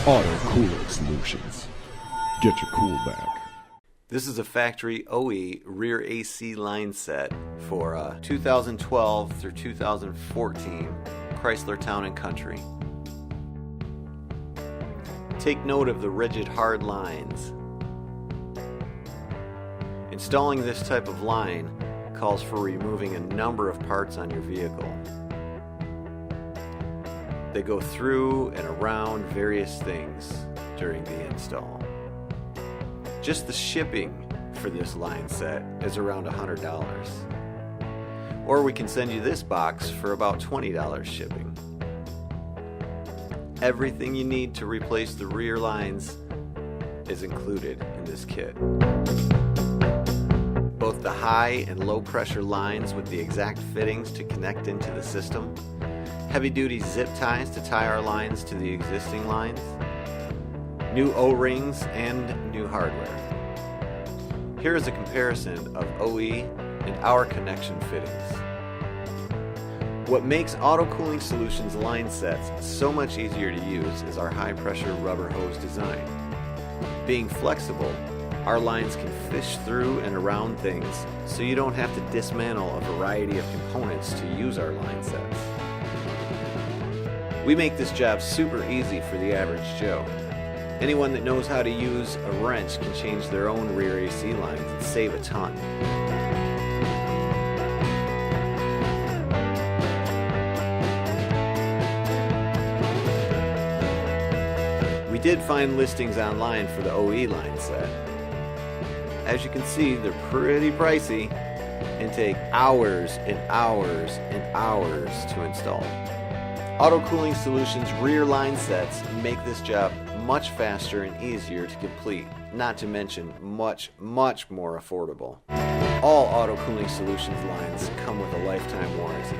Auto Cooling Solutions. Get your cool back. This is a factory OE rear AC line set for 2012 through 2014 Chrysler Town & Country. Take note of the rigid hard lines. Installing this type of line calls for removing a number of parts on your vehicle. They go through and around various things during the install. Just the shipping for this line set is around $100. Or we can send you this box for about $20 shipping. Everything you need to replace the rear lines is included in this kit. Both the high and low pressure lines with the exact fittings to connect into the system, heavy-duty zip ties to tie our lines to the existing lines, new O-rings, and new hardware. Here is a comparison of OE and our connection fittings. What makes Auto Cooling Solutions line sets so much easier to use is our high-pressure rubber hose design. Being flexible, our lines can fish through and around things, so you don't have to dismantle a variety of components to use our line sets. We make this job super easy for the average Joe. Anyone that knows how to use a wrench can change their own rear AC lines and save a ton. We did find listings online for the OE line set. As you can see, they're pretty pricey and take hours and hours and hours to install. Auto Cooling Solutions rear line sets make this job much faster and easier to complete, not to mention much, much more affordable. All Auto Cooling Solutions lines come with a lifetime warranty.